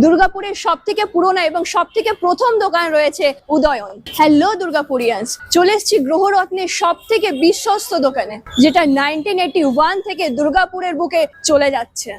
দুর্গাপুরের সবথেকে পুরোনো এবং সবথেকে প্রথম দোকান রয়েছে উদয়ন। হ্যালো দুর্গাপুরিয়ান্স, চলে এসেছি গ্রহরত্নের সবথেকে বিশ্বস্ত দোকানে, যেটা 1981 থেকে দুর্গাপুরের বুকে চলে যাচ্ছে।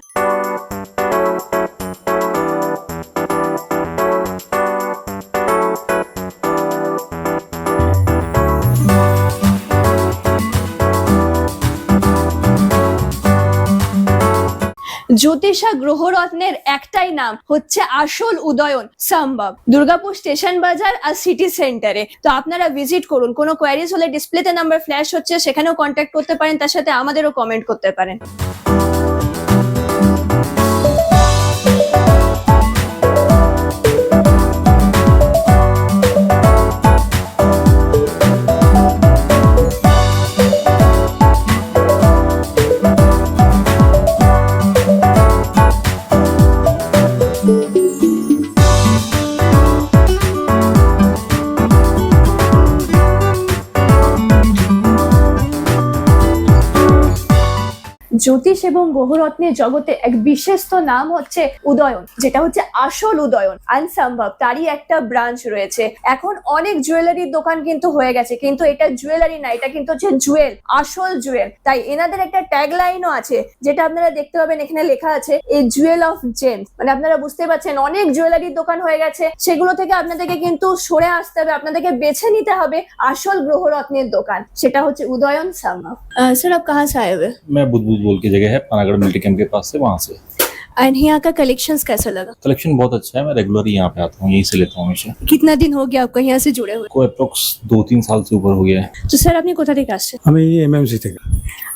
জ্যোতিষা গ্রহরত্নের একটাই নাম হচ্ছে আসল উদয়ন সম্ভব, দুর্গাপুর স্টেশন বাজার আর সিটি সেন্টারে। তো আপনারা ভিজিট করুন। কোনো কোয়ারিজ হলে ডিসপ্লেতে নাম্বার ফ্ল্যাশ হচ্ছে, সেখানেও কন্ট্যাক্ট করতে পারেন, তার সাথে আমাদেরও কমেন্ট করতে পারেন। জ্যোতিষ এবং গ্রহরত্নের জগতে এক বিশেষত নাম হচ্ছে উদয়ন, যেটা হচ্ছে আসল উদয়ন আনসম্ভব, তারই একটা ব্রাঞ্চ রয়েছে। এখন অনেক জুয়েলারির দোকান কিন্তু হয়ে গেছে, কিন্তু এটা জুয়েলারি না, এটা কিন্তু হচ্ছে জুয়েল, আসল জুয়েল। তাই এনাদের একটা ট্যাগলাইনও আছে, যেটা আপনারা দেখতে পাবেন এখানে লেখা আছে এ জুয়েল অফ জেমস। মানে আপনারা বুঝতে পারছেন, অনেক জুয়েলারির দোকান হয়ে গেছে, সেগুলো থেকে আপনাদেরকে কিন্তু সরে আসতে হবে, আপনাদেরকে বেছে নিতে হবে আসল গ্রহরত্নের দোকান, সেটা হচ্ছে উদয়ন সম্ভব। স্যার আপ কাহা से आए हुए? मैं बुद्धबुद्ध बोल की जगह है पनागढ़ मिलिट्री कैंप के पास से, वहाँ से। एंड यहाँ का कलेक्शंस कैसा लगा? कलेक्शन बहुत अच्छा है, मैं रेगुलर यहाँ पे आता हूँ, यहीं से लेता हूँ हमेशा। कितना दिन हो गया आपको यहाँ से जुड़े हुए? को अप्रोक्स 2-3 साल से ऊपर हो गया है। তো স্যার আপনি কোথা থেকে আসছেন আমি এমএমসি থেকে।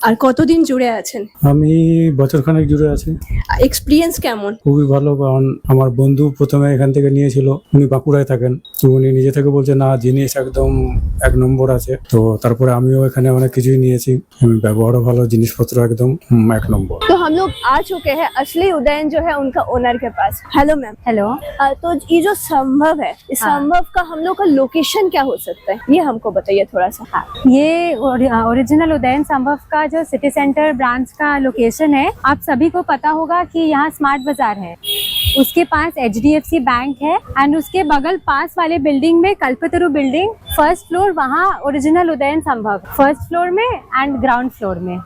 আর কতদিন জুড়ে আছেন? আমি বছরখানেক জুড়ে আছি। এক্সপিরিয়েন্স কেমন? খুবই ভালো, কারণ আমার বন্ধু প্রথমে এখান থেকে নিয়েছিল, উনি বাঁকুড়ায় থাকেন, তো উনি নিজে থেকে বলছে না জিনিস একদম এক নম্বর আছে। তো তারপরে আমিও এখানে অনেক কিছুই নিয়েছি, ব্যবহারও ভালো, জিনিসপত্র একদম এক নম্বর। तो हम लोग आ चुके हैं असली उदयन जो है उनका ओनर के पास। Hello ma'am. हेलो। तो ये जो संभव है, इस हाँ। संभव का हम लोग का लोकेशन क्या हो सकता है, ये हमको बताइए थोड़ा सा। हाँ, ये ओरिजिनल उदयन संभव का जो सिटी सेंटर ब्रांच का लोकेशन है, आप सभी को पता होगा कि यहाँ स्मार्ट बाजार है, उसके पास HDFC बैंक है, एंड उसके बगल पास वाले बिल्डिंग में कल्पतरु बिल्डिंग, फर्स्ट फ्लोर, वहाँ ओरिजिनल उदयन संभव फर्स्ट फ्लोर में एंड ग्राउंड फ्लोर में।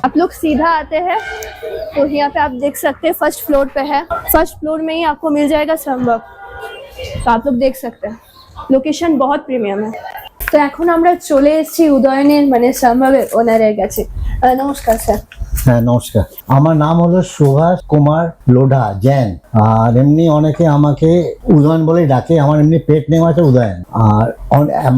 आप लोग सीधा आते हैं तो यहाँ पे आप देख सकते हैं फर्स्ट फ्लोर पे है, फर्स्ट फ्लोर में ही आपको मिल जाएगा संभव। तो आप लोग देख सकते हैं লোকেশন बहुत প্রিমিয়াম है। তো এখন আমরা চলে এসেছি উদয়নের মানে সম্ভবের ওনারের কাছে। নমস্কার স্যার। হ্যাঁ নমস্কার, আমার নাম হলো সুভাষ কুমার লোঢা জৈন, আর এমনি অনেকে আমাকে উদয়ন বলেই ডাকে। আমার এমনি পেট নেম আছে উদয়ন, আর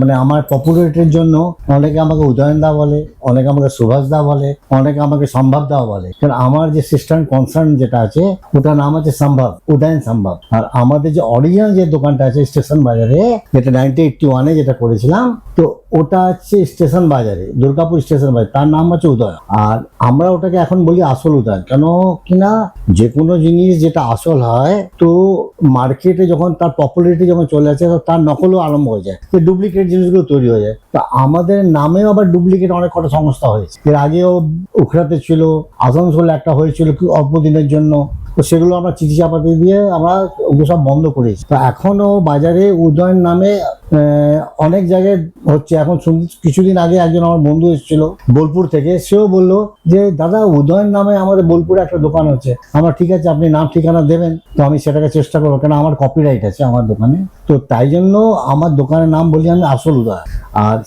মানে আমার পপুলারিটির জন্য অনেকে আমাকে উদয়ন দা বলে, অনেকে আমাকে সুভাষ দা বলে, অনেকে আমাকে সম্ভব দা বলে। কারণ আমার যে সিস্টেম কনসার্ন যেটা আছে ওটার নাম আছে সম্ভব, উদয়ন সম্ভব। আর আমাদের যে অরিজিনাল যে দোকানটা আছে স্টেশন বাজারে, যেটা 1981-এ যেটা করেছিলাম, তো ওটা হচ্ছে স্টেশন বাজারে, দুর্গাপুর স্টেশন বাজার, তার নাম হচ্ছে উদয়ন। আর আমরা ওটাকে এখন বলি আসল উদয়ন, কেন কিনা যে কোনো জিনিস যেটা আসল হয়, তো মার্কেটে যখন তার পপুলারিটি যখন চলে আসে, তো তার নকলও আরম্ভ হয়ে যায়, তো ডুপ্লিকেট জিনিসগুলো তৈরি হয়ে যায়। তো আমাদের নামেও আবার ডুপ্লিকেট অনেক কটা সংস্থা হয়েছে। এর আগেও উখড়াতে ছিল, আসানসোলে একটা হয়েছিল কি অল্প দিনের জন্য, তো সেগুলো আমরা চিঠি চাপাতি দিয়ে আমরা ওগুলো সব বন্ধ করেছি। তো এখনো বাজারে উদয়ন নামে অনেক জায়গায় হচ্ছে। এখন কিছুদিন আগে একজন আমার বন্ধু এসেছিল বোলপুর থেকে, সেও বললো যে দাদা উদয়ন নামে আমাদের বোলপুরে একটা দোকান হচ্ছে। আমার ঠিক আছে, আপনি নাম ঠিকানা দেবেন, তো আমি সেটাকে চেষ্টা করবো, কেন আমার কপিরাইট আছে আমার দোকানে। তো তাই জন্য আমার দোকানের নাম বলি আমি আসল উদয়ন। আর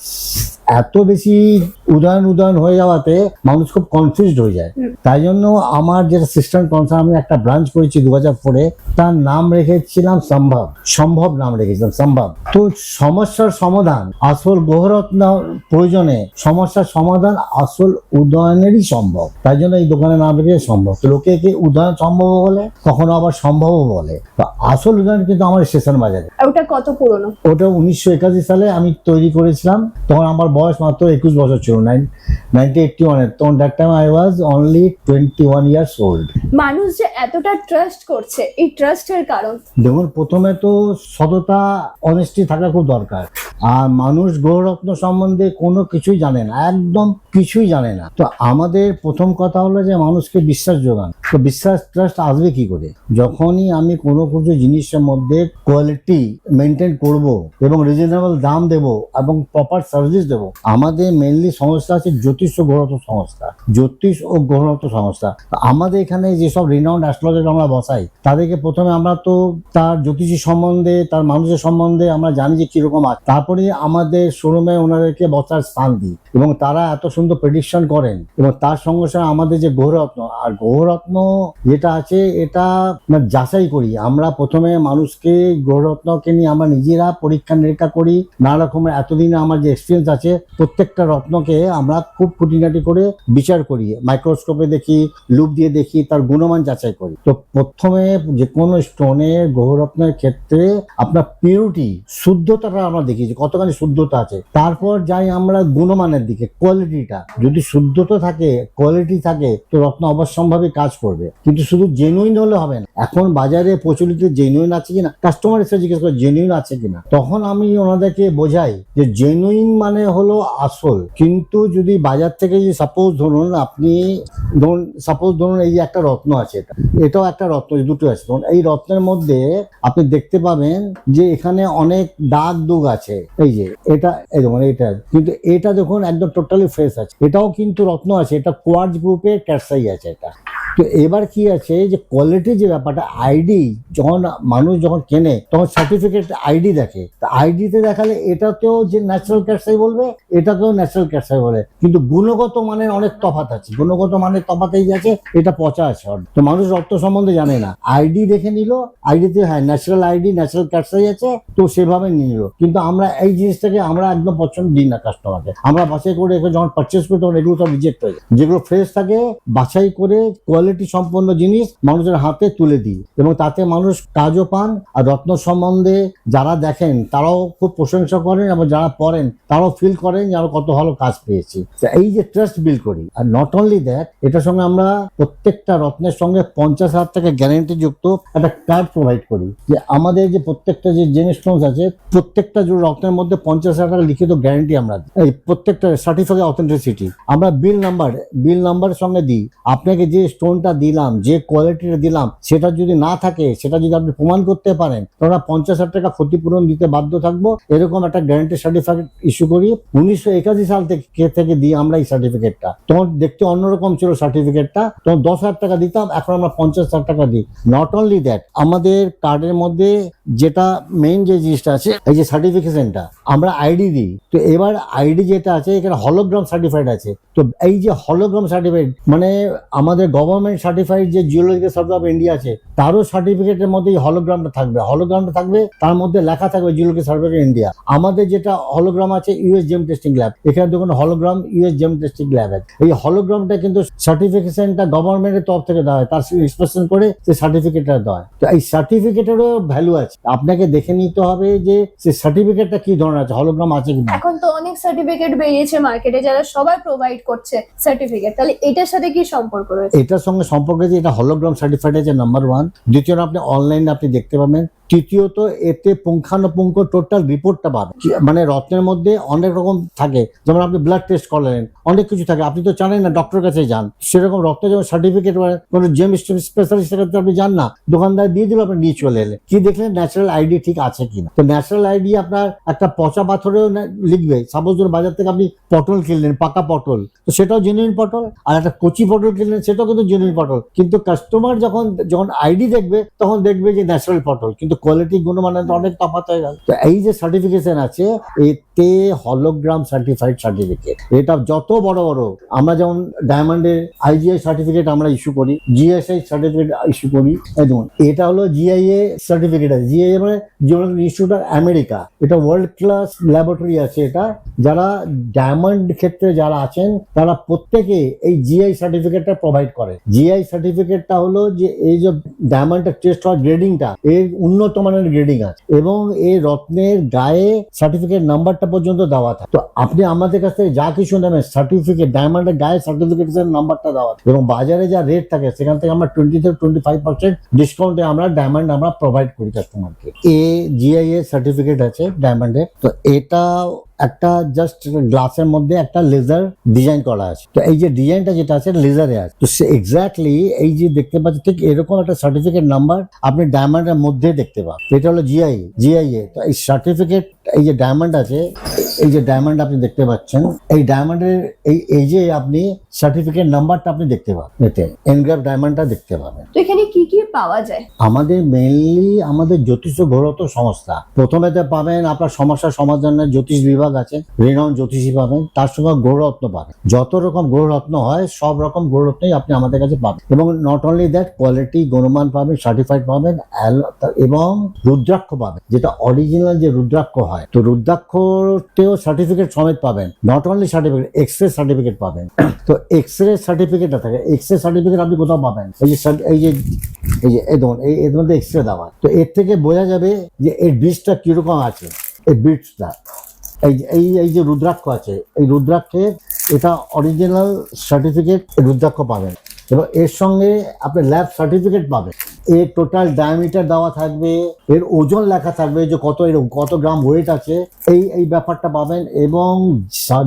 এত বেশি উদয়ন উদয়ন হয়ে যাওয়াতে মানুষ খুব কনফিউজড হয়ে যায়। তাই জন্য আমার যেটা সিস্টেম কনসার্ন, আমি একটা ব্রাঞ্চ করেছি 2004-এ, তার নাম রেখেছিলাম সম্ভব, সম্ভব নাম রেখেছিলাম সম্ভব। তো সমস্যার সমাধান আসল গ্রহরত্ন প্রয়োজনে, সমস্যার সমাধান আসল উদয়নেরই সম্ভব, তাই জন্য এই দোকানের নাম রেখেছে সম্ভব। তো লোকে উদয়ন সম্ভব বলে, কখনো আবার সম্ভবও বলে। তো আসল উদয়ন কিন্তু আমার স্টেশন বাজারে। ওটা কত পুরনো? ওটা 1981 সালে আমি তৈরি করেছিলাম, তখন আমার বয়স মাত্র 21 বছর ছিল, 1981-এ। তখন that time I was only 21 years old. মানুষ যে এতটা ট্রাস্ট করছে, এই ট্রাস্টের কারণ? দেখুন, প্রথমে তো সততা, অনেস্টি থাকা খুব দরকার। আর মানুষ গ্রহরত্ন সম্বন্ধে কোনো কিছুই জানে না, একদম কিছুই জানে না। তো আমাদের প্রথম কথা হলো যে মানুষকে বিশ্বাস যোগান। তো বিশ্বাস, ট্রাস্ট আসবে কি করে? যখনই আমি কোনো কিছু জিনিসের মধ্যে কোয়ালিটি মেনটেন করব এবং রিজনেবল দাম দেব এবং প্রপার সার্ভিস দেব। আমাদের মেনলি সংস্থা আছে জ্যোতিষ ও গ্রহরত্ন সংস্থা, জ্যোতিষ ও গ্রহরত্ন সংস্থা। তো আমাদের এখানে যেসব রিনাউন্ড অ্যাস্ট্রোলজার আমরা বসাই, তাদেরকে প্রথমে আমরা তো তার জ্যোতিষী সম্বন্ধে, তার মানুষের সম্বন্ধে আমরা জানি যে কিরকম আছে, তারপরে আমাদের শোরুমে ওনাদেরকে বসার স্থান দিই এবং তারা এত সুন্দর প্রেডিকশন করেন। এবং তার সঙ্গে সঙ্গে আমাদের যে গ্রহরত্ন, আর গ্রহরত্ন যেটা আছে এটা যাচাই করি আমরা। প্রথমে মানুষকে গ্রহরত্নকে নিয়ে আমরা নিজেরা পরীক্ষা নিরীক্ষা করি, নানা রকমের এতদিনে আমার যে এক্সপিরিয়েন্স আছে, প্রত্যেকটা রত্নকে আমরা খুব খুঁটিনাটি করে বিচার করি, মাইক্রোস্কোপে দেখি, লুপ দিয়ে দেখি, তার গুণমান যাচাই করি। তো প্রথমে যে কোনো স্টোনের গ্রহরত্নের ক্ষেত্রে আপনার পিউরিটি, শুদ্ধতাটা আমরা দেখি যে কতখানি শুদ্ধতা আছে। তারপর যাই আমরা গুণমানের দিকে, কোয়ালিটিটা। যদি শুদ্ধতা থাকে, কোয়ালিটি থাকে, তো রত্ন অবশ্যম্ভাবী কাজ করবে। কিন্তু শুধু জেনুইন হলে হবে না। এখন বাজারে প্রচলিত জেনুইন আছে কিনা, কাস্টমার এসে জিজ্ঞেস করে জেনুইন আছে কিনা, তখন আমি ওনাদেরকে বোঝাই যে জেনুইন মানে হলো আসল। কিন্তু যদি বাজার থেকে যে সাপোজ ধরুন এই যে একটা রত্ন আছে, এটাও একটা রত্ন, দুটো আছে, এই রত্নের মধ্যে আপনি দেখতে পাবেন যে এখানে অনেক দাগ দুগ আছে। এই যে এটা, এই দেখুন এটা, কিন্তু এটা দেখুন একদম টোটালি ফ্রেশ আছে। এটাও কিন্তু রত্ন আছে, এটা কোয়ার্টজ গ্রুপের ক্যাটসাই আছে এটা। তো এবার কি আছে যে কোয়ালিটির যে ব্যাপারটা, আইডি যখন মানুষ যখন কেনে তখন সার্টিফিকেট আইডি দেখে। আইডিতে দেখালে এটাকেও যে ন্যাচারাল ক্যাটসাই বলবে, এটাকেও ন্যাচারাল ক্যাটসাই বলে। কিন্তু গুণগত মানের অনেক তফাৎ আছে, গুণগত মানের তফাৎ এই আছে, এটা পচা আছে। তো মানুষ রত্ন সম্বন্ধে জানে না, আইডি দেখে নিল, আইডিতে হ্যাঁ ন্যাচারাল আইডি, ন্যাচারাল ক্যাটসাই আছে, তো সেভাবে নিয়ে নিল। কিন্তু আমরা এই জিনিসটাকে আমরা একদম পছন্দ দিই না কাস্টমারকে। আমরা বাছাই করে যখন পারচেস করি তখন এগুলো সব রিজেক্ট হয়ে যায়। যেগুলো ফ্রেশ থাকে বাছাই করে কোয়ালিটি সম্পন্ন জিনিস মানুষের হাতে তুলে দিই, এবং তাতে মানুষ কাজও পান। আর রত্ন সম্বন্ধে যারা দেখেন তারাও খুব প্রশংসা করেন, এবং যারা পড়েন তারাও ফিল করেন যে আমরা কত ভালো কাজ পেয়েছি। এই যে ট্রাস্ট বিল্ড করি। আর নট অনলি দ্যাট, এটার সঙ্গে আমরা প্রত্যেকটা রত্নের সঙ্গে 50,000 টাকা গ্যারেন্টি যুক্ত একটা কার্ড প্রোভাইড করি, যে আমাদের যে প্রত্যেকটা যে জেমস্টোনস আছে, প্রত্যেকটা যে রত্নের মধ্যে 50,000 টাকা লিখিত গ্যারেন্টি আমরা দিই। এই প্রত্যেকটা সার্টিফিকেট অথেন্টিসিটি আমরা বিল নাম্বারের সঙ্গে দিই। আপনাকে যে স্টোনটা দিলাম, যে কোয়ালিটিটা দিলাম, সেটা যদি না থাকে, সেটা যদি আপনি প্রমাণ করতে পারেন, তাহলে 50,000 টাকা ক্ষতিপূরণ দিতে বাধ্য থাকবো। এরকম একটা গ্যারান্টি সার্টিফিকেট ইস্যু করি। 1981 সাল থেকে দিই আমরা এই সার্টিফিকেটটা। তখন দেখতে অন্যরকম ছিল সার্টিফিকেটটা, তখন 10,000 টাকা দিতাম, এখন আমরা 50,000 টাকা দিই। নট অনলি দ্যাট, আমাদের কার্ডের মধ্যে যেটা মেইন যে জিনিসটা আছে, এই যে সার্টিফিকেশনটা, আমরা আইডি দিই। তো এবার আইডি যেটা আছে, এখানে হলোগ্রাম সার্টিফাইড আছে। তো এই যে হলোগ্রাম সার্টিফাইড মানে আমাদের গভর্নমেন্ট সার্টিফাইড যে জিওলজিক্যাল সার্ভে অফ ইন্ডিয়া আছে, তারও সার্টিফিকেটের মধ্যে হলোগ্রামটা থাকবে। তার মধ্যে লেখা থাকবে জিওলজিক্যাল সার্ভে অফ ইন্ডিয়া। আমাদের যেটা হলোগ্রাম আছে ইউএস জেম টেস্টিং ল্যাব, এখানে দেখুন হলোগ্রাম ইউএস জেম টেস্টিং ল্যাব। এই হলোগ্রামটা কিন্তু সার্টিফিকেশনটা গভর্নমেন্টের তরফ থেকে দেওয়া হয়, তার ইন্সপেকশন করে সেই সার্টিফিকেটটা দেওয়া হয়। তো এই সার্টিফিকেটেরও ভ্যালু আছে, আপনাকে দেখে নিতে হবে যে সেই সার্টিফিকেটটা কি ধরনের আছে, হলোগ্রাম আছে কিনা। এখন তো অনেক সার্টিফিকেট বেরিয়েছে মার্কেটে, যারা সবাই প্রোভাইড করছে সার্টিফিকেট, তাহলে এটার সাথে কি সম্পর্ক রয়েছে? এটার সঙ্গে সম্পর্ক যে এটা হলোগ্রাম সার্টিফাইড আছে নাম্বার 1। দ্বিতীয়ত আপনি অনলাইনে আপনি দেখতে পাবেন। তৃতীয়ত এতে পুঙ্খানুপুঙ্খ টোটাল রিপোর্টটা পাবেন। মানে রত্নের মধ্যে অনেক রকম থাকে, যেমন আপনি ব্লাড টেস্ট করলেন, অনেক কিছু থাকে, আপনি তো জানেন না, ডক্টরের কাছে যান। সেরকম রত্নের যেমন সার্টিফিকেট, কোনো জেম স্পেশালিস্টের কাছে আপনি যান না, দোকানদার দিয়ে দিল, আপনি নিয়ে চলে এলেন, কি দেখলেন ন্যাচারাল আইডি ঠিক আছে কিনা। তো ন্যাচারাল আইডি আপনার একটা পচা পাথরেও লিখবে। সাপোজ ধরুন বাজার থেকে আপনি পটল কিনলেন, পাকা পটল, তো সেটাও জেনুইন পটল। আর একটা কচি পটল কিনলেন, সেটাও কিন্তু জেনুইন পটল। কিন্তু কাস্টমার যখন আইডি দেখবে, তখন দেখবে যে ন্যাচারাল পটল, কিন্তু কোয়ালিটি গুণমানের অনেক তফাৎ হয়ে গেল। তো এই যে সার্টিফিকেশন আছে, এতে হলোগ্রাম সার্টিফাইড সার্টিফিকেট। এটা যত বড় আমরা যেমন ডায়মন্ডের আইজিআই সার্টিফিকেট আমরা ইস্যু করি, জিএসআই সার্টিফিকেট ইস্যু করি। দেখুন এটা হলো জিআইএ সার্টিফিকেট আছে, জিআইএ মানে জিওলজিক্যাল ইনস্টিটিউট অফ আমেরিকা। এটা ওয়ার্ল্ড ক্লাস ল্যাবরেটরি আছে। এটা যারা ডায়মন্ড ক্ষেত্রে যারা আছেন, তারা প্রত্যেকে এই জিআই সার্টিফিকেটটা প্রোভাইড করে। জিআই সার্টিফিকেটটা হলো যে এই যে ডায়মন্ডটা টেস্ট হওয়ার গ্রেডিংটা, এর উন্নত মানের গ্রেডিং আছে, এবং এই রত্নের গায়ে সার্টিফিকেট নাম্বারটা নাম্বারটা পর্যন্ত দেওয়া থাকে। তো আপনি আমাদের কাছ থেকে যা কিছু নেবেন, সার্টিফিকেট, ডায়মন্ডের গায়ে সার্টিফিকেটের নাম্বারটা দেওয়া থাকে। এবং বাজারে যা রেট থাকে সেখান থেকে আমরা 20-25% ডিসকাউন্টে আমরা ডায়মন্ড আমরা প্রোভাইড করি কাস্টমারকে। GIA সার্টিফিকেট আছে ডায়মন্ডের। তো এটা একটা জাস্ট গ্লাসের মধ্যে একটা লেজার ডিজাইন করা আছে। তো এই যে ডিজাইনটা যেটা আছে লেজারে আছে, তো সে এক্স্যাক্টলি এই যে দেখতে পাচ্ছেন ঠিক এরকম একটা সার্টিফিকেট নাম্বার আপনি ডায়মন্ডের মধ্যে দেখতে পাবেন। এটা হলো GIA। তো এই সার্টিফিকেট, এই যে ডায়মন্ড আছে, এই যে ডায়মন্ড আপনি দেখতে পাচ্ছেন, এই ডায়মন্ডের এই যে আপনি সার্টিফিকেট নাম্বারটা আপনি দেখতে পাবেন, এতে এনগ্রাভ ডায়মন্ডটা দেখতে পাবেন। তো এখানে কি কি পাওয়া যায়? আমাদের মেইনলি আমাদের জ্যোতিষ ঘোরত সংস্থা। প্রথমেতে পাবেন আপনার সমস্যা সমাধানের জ্যোতিষ বিভাগ আছে, রেনাউন জ্যোতিষী পাবেন, তার সঙ্গে গ্রহরত্ন পাবেন। যত রকম গ্রহরত্ন হয় সব রকম গ্রহরত্নই আপনি আমাদের কাছে পাবেন। এবং নট অনলি দ্যাট, কোয়ালিটি গুণমান পাবেন, সার্টিফাইড পাবেন, এবং রুদ্রাক্ষ পাবেন, যেটা অরিজিনাল যে রুদ্রাক্ষ হয়। তো রুদ্রাক্ষতেও সার্টিফিকেট সমেত পাবেন। Not only certificate, X-ray certificate পাবেন। তো এক্সরে সার্টিফিকেটটা থাকে, এক্সরে সার্টিফিকেট আপনি কোথাও পাবেন, এই দেখুন এর মধ্যে এক্সরে দেওয়া। তো এর থেকে বোঝা যাবে যে এর বীজটা কিরকম আছে। এই বীজটা এই যে রুদ্রাক্ষ আছে, এই রুদ্রাক্ষের এটা অরিজিনাল সার্টিফিকেট রুদ্রাক্ষ পাবেন। এবং এর সঙ্গে আপনি ল্যাব সার্টিফিকেট পাবেন। এর টোটাল ডায়ামিটার দেওয়া থাকবে, এর ওজন লেখা থাকবে যে কত গ্রাম ওয়েট আছে, এই ব্যাপারটা পাবেন। এবং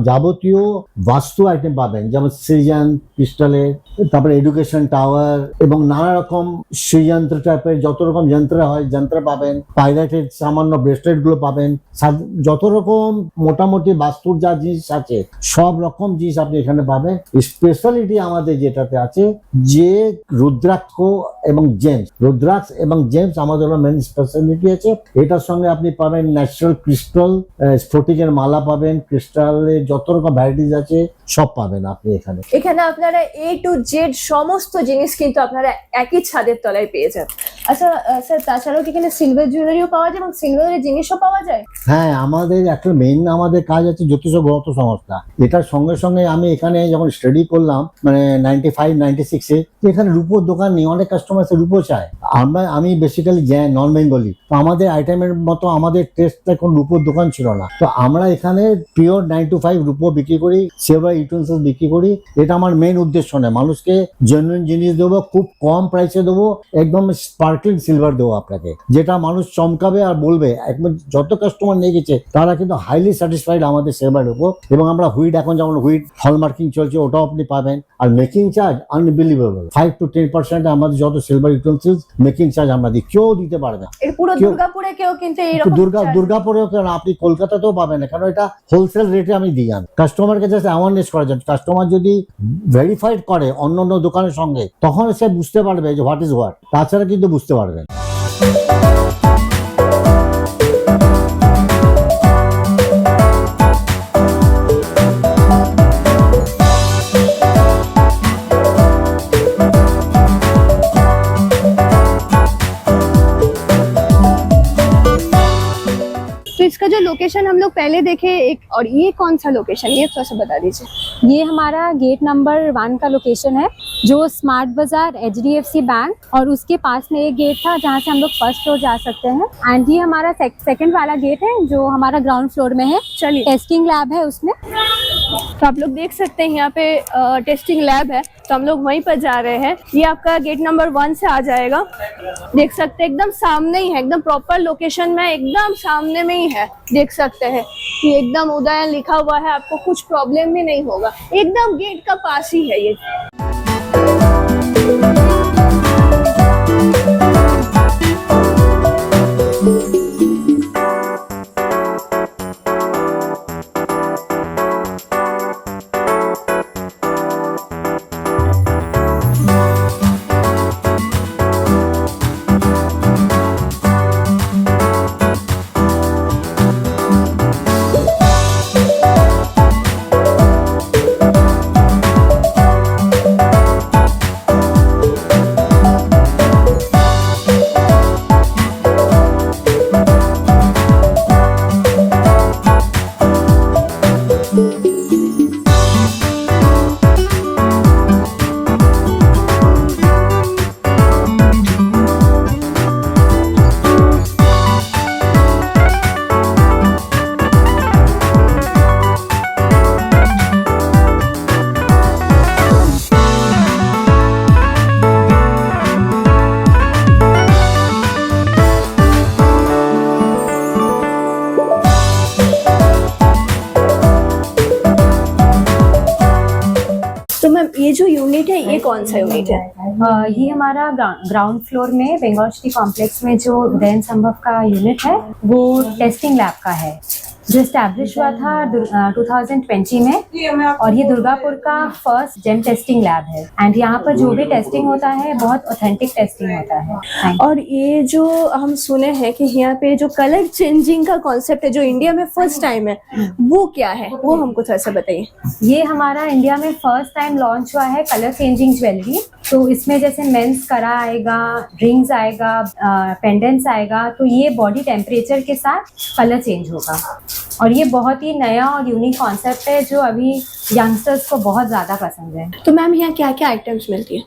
যাবতীয় বাস্তু আইটেম পাবেন, যেমন সৃজন ক্রিস্টালের, তারপরে এডুকেশন টাওয়ার, এবং নানা রকম শ্রীযন্ত্র টাইপের যত রকম যন্ত্র হয় যন্ত্র পাবেন। পাইরাইটের সামান্য ব্রেসলেট গুলো পাবেন। যত রকম মোটামুটি বাস্তুর যা জিনিস আছে সব রকম জিনিস আপনি এখানে পাবেন। স্পেশালিটি আমাদের যেটাতে আছে যে রুদ্রাক্ষ এবং জেমস, রুদ্রাক্ষ এবং জেমস আমাদের মেন স্পেশালিটি আছে। এটার সঙ্গে আপনি পাবেন ন্যাচারাল ক্রিস্টাল, স্ফটিকের মালা পাবেন, ক্রিস্টালের যত রকম ভ্যারাইটিস আছে সব পাবেন আপনি এখানে। এখানে আপনারা A to Z সমস্ত জিনিস কিন্তু আপনারা একই ছাদের তলায় পেয়ে যাবেন। আচ্ছা স্যার, তাছাড়াও কি এখানে সিলভার জুয়েলারিও পাওয়া যায় এবং সিলভারের জিনিসও পাওয়া যায়? হ্যাঁ, আমাদের একটা মেইন আমাদের কাজ আছে জ্যোতিষ গ্রহত সংস্থা। এটার সঙ্গে সঙ্গে আমি এখানে যখন স্টাডি করলাম, মানে 95-96-এ, এখানে রূপোর দোকান নেই, অনেক কাস্টমার রূপো চায়। আমি বেসিক্যালি নন বেঙ্গলি, তো আমাদের আইটেমের মতো আমাদের টেস্টটা কোনো রূপোর দোকান ছিল না। তো আমরা এখানে পিওর 9 to 5 রূপো বিক্রি করি, সিলভার ইউটেন্সিলস বিক্রি করি। এটা আমার মেইন উদ্দেশ্য নয়, মানুষকে জেনুইন জিনিস দেবো, খুব কম প্রাইসে দেবো, একদম স্পার্কলিং সিলভার দেবো আপনাকে, যেটা মানুষ চমকাবে আর বলবে। একদম যত কাস্টমার নিয়ে গেছে তারা কিন্তু হাইলি স্যাটিসফাইড আমাদের সিলভারের উপর। এবং আমরা হুইট, এখন যেমন হুইট হলমার্কিং চলছে, ওটাও আপনি পাবেন। Are making charge unbelievable, 5 to 10% আমাদের যত সিলভার ইউটেন্সিলস মেকিং চার্জ আমরা দিই, কেউ দিতে পারবে না। এর পুরো দুর্গাপুরে কেউ কিন্তু এইরকম দুর্গাপুরেও কেন, আপনি কলকাতাতেও পাবেন না, কারণ এটা হোলসেল রেটে আমি দিই। আমি কাস্টমারকে জাস্ট অ্যাওয়ারনেস করার জন্য। কাস্টমার যদি ভেরিফাইড করে অন্য দোকানের সঙ্গে, তখন সে বুঝতে পারবে যে হোয়াট ইজ হোয়াট, তাছাড়া কিন্তু বুঝতে পারবেন। इसका जो लोकेशन हम लोग पहले देखे एक, और ये कौन सा लोकेशन, ये थोड़ा सा बता दीजिए। ये हमारा गेट नंबर 1 का लोकेशन है, जो स्मार्ट बाजार HDFC बैंक, और उसके पास में एक गेट था जहाँ से हम लोग फर्स्ट फ्लोर जा सकते हैं। एंड ये हमारा सेकंड वाला गेट है जो हमारा ग्राउंड फ्लोर में है। चलिए, टेस्टिंग लैब है उसमें। तो आप लोग देख सकते हैं यहाँ पे टेस्टिंग लैब है, तो हम लोग वहीं पर जा रहे हैं। ये आपका गेट नंबर 1 से आ जाएगा। देख सकते हैं एकदम सामने ही है, एकदम प्रॉपर लोकेशन में एकदम सामने में ही है। देख सकते हैं कि एकदम उदयन लिखा हुआ है, आपको कुछ प्रॉब्लम भी नहीं होगा, एकदम गेट का पास ही है ये। ये कौन सा यूनिट है? ये हमारा ग्राउंड फ्लोर में बंगाल सिटी कॉम्प्लेक्स में जो उदयन संभव का यूनिट है वो टेस्टिंग लैब का है, जो एस्टैब्लिश हुआ था 2020 में, और ये दुर्गापुर का फर्स्ट जेम टेस्टिंग लैब है। एंड यहाँ पर जो भी टेस्टिंग होता है बहुत ऑथेंटिक टेस्टिंग होता है। और ये जो हम सुने हैं कि यहाँ पे जो कलर चेंजिंग का कॉन्सेप्ट है जो इंडिया में फर्स्ट टाइम है, वो क्या है, वो हमको थोड़ा सा बताइए। ये हमारा इंडिया में फर्स्ट टाइम लॉन्च हुआ है कलर चेंजिंग ज्वेलरी। तो इसमें जैसे मेंस करा आएगा, रिंग्स आएगा, पेंडेंट्स आएगा, तो ये बॉडी टेम्परेचर के साथ कलर चेंज होगा। और ये बहुत ही नया और यूनिक कॉन्सेप्ट है जो अभी यंगस्टर्स को बहुत ज़्यादा पसंद है। तो मैम यहाँ क्या क्या आइटम्स मिलती है?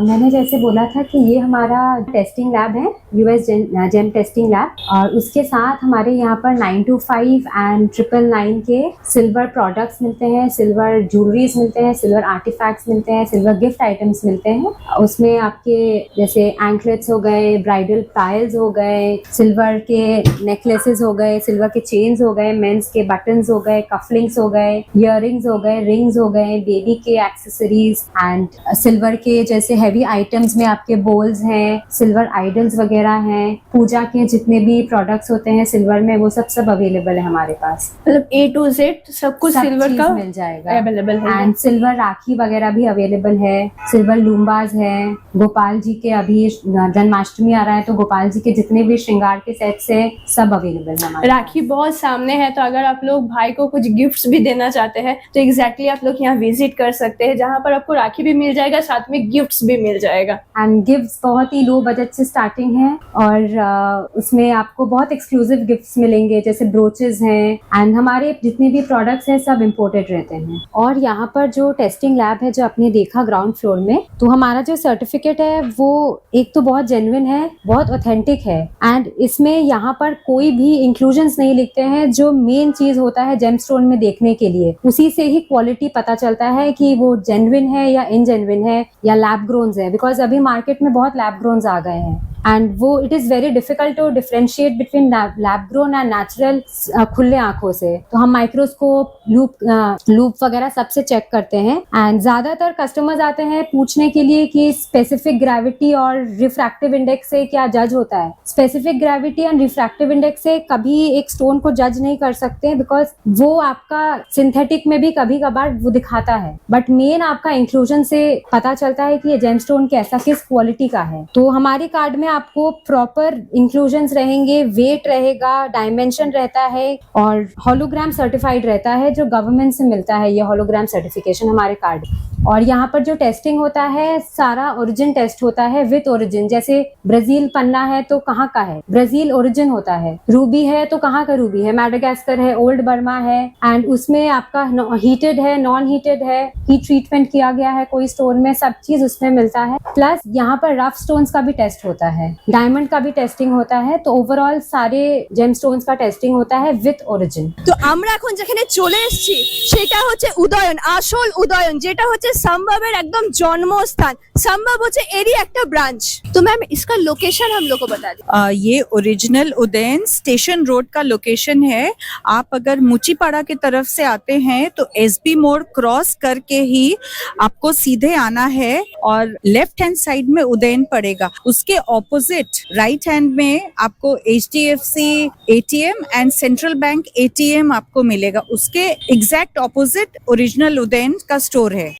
मैंने जैसे बोला था कि ये हमारा टेस्टिंग लैब है, यूएस जेम टेस्टिंग लैब, और उसके साथ हमारे यहाँ पर 925 एंड 999 के सिल्वर प्रोडक्ट्स मिलते हैं, सिल्वर ज्वेलरीज मिलते हैं, सिल्वर आर्टिफैक्ट्स मिलते हैं, सिल्वर गिफ्ट आइटम्स मिलते हैं। उसमें आपके जैसे एंकलेट्स हो गए, ब्राइडल पायल्स हो गए, सिल्वर के नेकलेसेस हो गए, सिल्वर के चेन्स हो गए, मेंस के बटन्स हो गए, कफलिंग्स हो गए, इयररिंग्स हो गए, रिंग्स हो गए, बेबी के एक्सेसरीज, एंड सिल्वर के जैसे हैवी आइटम्स में आपके बोल्स हैं, सिल्वर आइडल्स वगैरह हैं, पूजा के जितने भी प्रोडक्ट्स होते हैं सिल्वर में वो सब अवेलेबल है हमारे पास। मतलब A to Z सब कुछ सब सिल्वर चीज का मिल जाएगा अवेलेबल है। एंड सिल्वर राखी वगैरह भी अवेलेबल है, सिल्वर लूम्बाज है, गोपाल जी के अभी जन्माष्टमी आ रहा है तो गोपाल जी के जितने भी श्रृंगार के सेट्स है सब अवेलेबल है हमारे राखी बहुत सामने है, तो अगर आप लोग भाई को कुछ गिफ्ट्स भी देना चाहते हैं तो एग्जैक्टली आप लोग यहाँ विजिट कर सकते हैं, जहाँ पर आपको राखी भी मिल जाएगा, साथ में गिफ्ट्स भी मिल जाएगा। एंड गिफ्ट्स बहुत ही लो बजट से स्टार्टिंग है, और उसमें आपको बहुत एक्सक्लूसिव गिफ्ट्स मिलेंगे, जैसे ब्रोचेस हैं, एंड हमारे जितने भी प्रोडक्ट्स हैं सब इम्पोर्टेड रहते हैं। और यहाँ पर जो टेस्टिंग लैब है जो आपने देखा ग्राउंड फ्लोर में, तो हमारा जो सर्टिफिकेट है वो एक तो बहुत जेन्युइन है, बहुत ऑथेंटिक है, एंड इसमें यहाँ पर कोई भी इंक्लूजन्स नहीं लिखते हैं जो मेन चीज होता है जेमस्टोन में देखने के लिए। उसी से ही क्वालिटी पता चलता है कि वो जेन्युइन है या इनजेन्युइन है या लैब ग्रोन्स है, बिकॉज अभी मार्केट में बहुत लैब ग्रोन्स आ गए हैं, एंड वो it is very difficult to differentiate between lab grown and natural खुले आंखों से। तो हम माइक्रोस्कोप, लूप वगैरह सबसे चेक करते हैं, एंड ज्यादातर कस्टमर्स आते हैं पूछने के लिए कि स्पेसिफिक ग्रेविटी और रिफ्रैक्टिव इंडेक्स से क्या जज होता है। Specific gravity and refractive index से कभी एक स्टोन को जज नहीं कर सकते, बिकॉज वो आपका सिंथेटिक में भी कभी कभार वो दिखाता है, बट मेन आपका इंक्लूजन से पता चलता है कि ये जेमस्टोन कैसा किस क्वालिटी का है। तो हमारे कार्ड में आपको प्रॉपर इंक्लूजन्स रहेंगे, वेट रहेगा, डायमेंशन रहता है, और हॉलोग्राम सर्टिफाइड रहता है जो गवर्नमेंट से मिलता है, ये हॉलोग्राम सर्टिफिकेशन हमारे कार्ड। और यहाँ पर जो टेस्टिंग होता है सारा ओरिजिन टेस्ट होता है विद ओरिजिन। जैसे ब्राजील पन्ना है तो कहाँ का है, ब्राजील ओरिजिन होता है। रूबी है तो कहाँ का रूबी है, मैडागास्कर है, ओल्ड बर्मा है, एंड उसमें आपका हीटेड है, नॉन हीटेड है, हीट ट्रीटमेंट किया गया है कोई स्टोन में, सब चीज उसमें मिलता है। प्लस यहाँ पर रफ स्टोन्स का भी टेस्ट होता है, डायमंड का भी टेस्टिंग होता है, तो ओवरऑल सारे जेम स्टोन्स का टेस्टिंग होता है विद ओरिजिन। তো আমরা এখন যেখানে চলে এসেছি সেটা হচ্ছে উদয়ন, আসল উদয়ন, যেটা হচ্ছে সম্ভবের একদম জন্মস্থান। সম্ভব হচ্ছে এরই একটা ব্রাঞ্চ। তো ম্যাম इसका लोकेशन हम लोग को बता दें। ये ओरिजिनल उदयन स्टेशन रोड का लोकेशन है। आप अगर मुचीपाड़ा की तरफ से आते हैं तो एसबी मोड़ क्रॉस करके ही आपको सीधे आना है, और लेफ्ट हैंड साइड में उदयन पड़ेगा। उसके ऑपोजिट राइट हैंड में आपको HDFC ATM and central bank ATM आपको मिलेगा। उसके एग्जैक्ट ऑपोजिट ओरिजिनल उदयन का स्टोर है।